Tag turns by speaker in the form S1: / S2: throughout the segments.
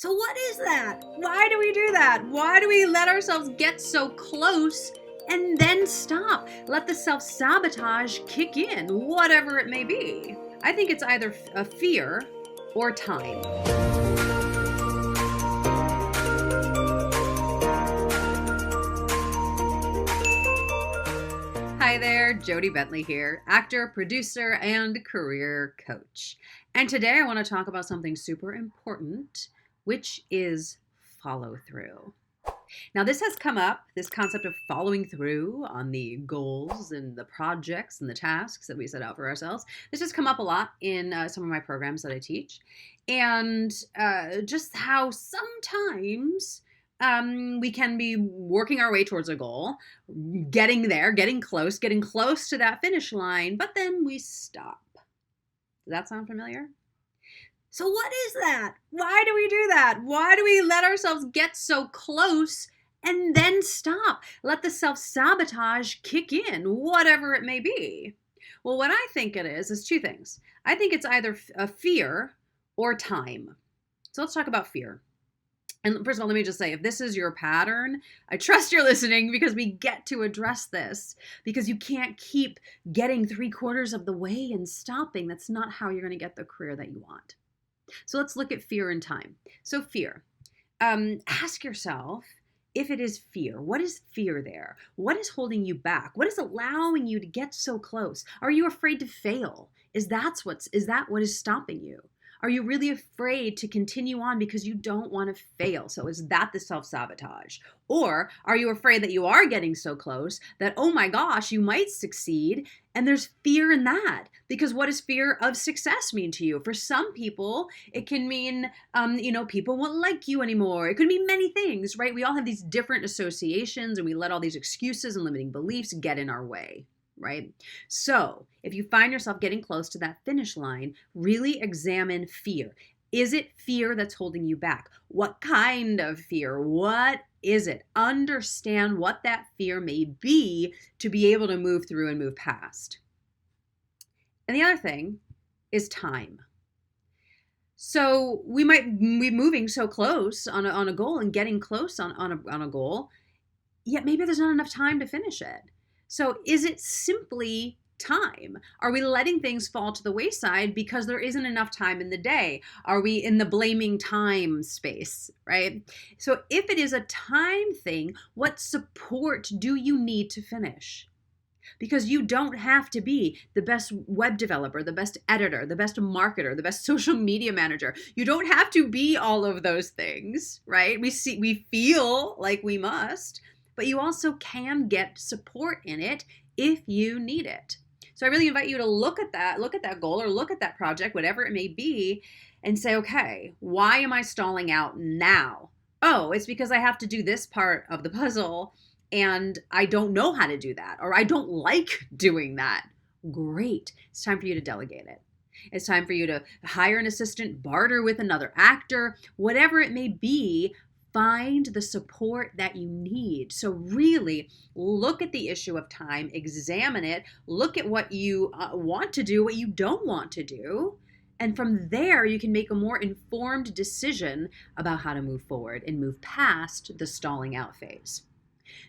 S1: So what is that? Why do we do that? Why do we let ourselves get so close and then stop? Let the self-sabotage kick in, whatever it may be. I think it's either a fear or time. Hi there, Jodie Bentley here, actor, producer, and career coach. And today I want to talk about something super important, which is follow through. Now, this has come up, this concept of following through on the goals and the projects and the tasks that we set out for ourselves. This has come up a lot in some of my programs that I teach. And just how sometimes we can be working our way towards a goal, getting there, getting close to that finish line, but then we stop. Does that sound familiar? So what is that? Why do we do that? Why do we let ourselves get so close and then stop? Let the self-sabotage kick in, whatever it may be. Well, what I think it is two things. I think it's either a fear or time. So let's talk about fear. And first of all, let me just say, if this is your pattern, I trust you're listening because we get to address this, because you can't keep getting 3/4 of the way and stopping. That's not how you're going to get the career that you want. So let's look at fear and time. So fear. Ask yourself if it is fear. What is fear there? What is holding you back? What is allowing you to get so close? Are you afraid to fail? Is that what is stopping you? Are you really afraid to continue on because you don't want to fail? So is that the self-sabotage? Or are you afraid that you are getting so close that, oh my gosh, you might succeed, and there's fear in that? Because what does fear of success mean to you? For some people, it can mean, people won't like you anymore. It could mean many things, right? We all have these different associations, and we let all these excuses and limiting beliefs get in our way. Right? So if you find yourself getting close to that finish line, really examine fear. Is it fear that's holding you back? What kind of fear? What is it? Understand what that fear may be to be able to move through and move past. And the other thing is time. So we might be moving so close on a goal and getting close on a goal, yet maybe there's not enough time to finish it. So is it simply time? Are we letting things fall to the wayside because there isn't enough time in the day? Are we in the blaming time space, right? So if it is a time thing, what support do you need to finish? Because you don't have to be the best web developer, the best editor, the best marketer, the best social media manager. You don't have to be all of those things, right? We feel like we must, but you also can get support in it if you need it. So I really invite you to look at that goal or look at that project, whatever it may be, and say, okay, why am I stalling out now? Oh, it's because I have to do this part of the puzzle and I don't know how to do that, or I don't like doing that. Great. It's time for you to delegate it. It's time for you to hire an assistant, barter with another actor, whatever it may be. Find the support that you need. So really look at the issue of time, examine it, look at what you want to do, what you don't want to do. And from there, you can make a more informed decision about how to move forward and move past the stalling out phase.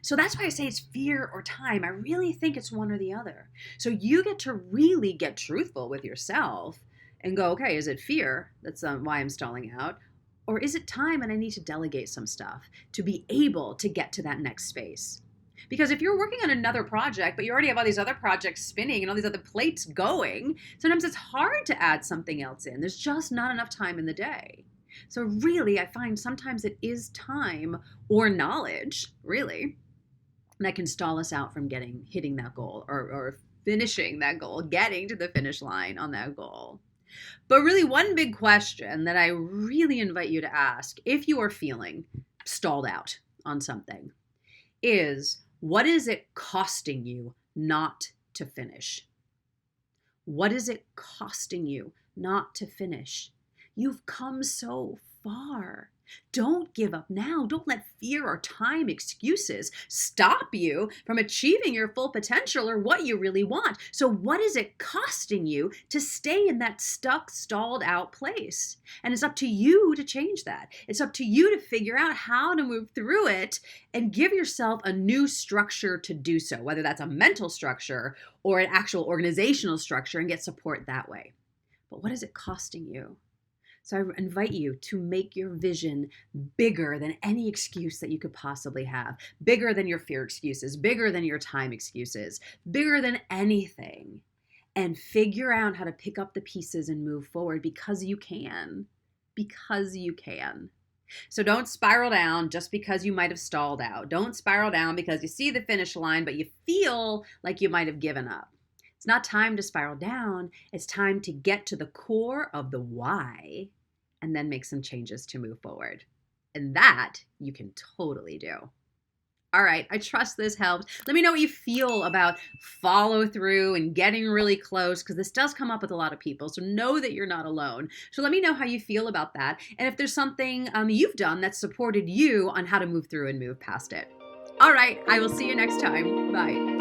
S1: So that's why I say it's fear or time. I really think it's one or the other. So you get to really get truthful with yourself and go, okay, is it fear that's why I'm stalling out? Or is it time and I need to delegate some stuff to be able to get to that next space? Because if you're working on another project, but you already have all these other projects spinning and all these other plates going, sometimes it's hard to add something else in. There's just not enough time in the day. So really, I find sometimes it is time or knowledge, really, that can stall us out from hitting that goal or finishing that goal, getting to the finish line on that goal. But really, one big question that I really invite you to ask if you are feeling stalled out on something is, what is it costing you not to finish? What is it costing you not to finish? You've come so far. Don't give up now. Don't let fear or time excuses stop you from achieving your full potential or what you really want. So, what is it costing you to stay in that stuck, stalled out place? And it's up to you to change that. It's up to you to figure out how to move through it and give yourself a new structure to do so, whether that's a mental structure or an actual organizational structure, and get support that way. But what is it costing you? So I invite you to make your vision bigger than any excuse that you could possibly have, bigger than your fear excuses, bigger than your time excuses, bigger than anything, and figure out how to pick up the pieces and move forward because you can. Because you can. So don't spiral down just because you might have stalled out. Don't spiral down because you see the finish line, but you feel like you might have given up. It's not time to spiral down. It's time to get to the core of the why and then make some changes to move forward. And that you can totally do. All right, I trust this helped. Let me know what you feel about follow through and getting really close, because this does come up with a lot of people. So know that you're not alone. So let me know how you feel about that. And if there's something you've done that supported you on how to move through and move past it. All right, I will see you next time. Bye.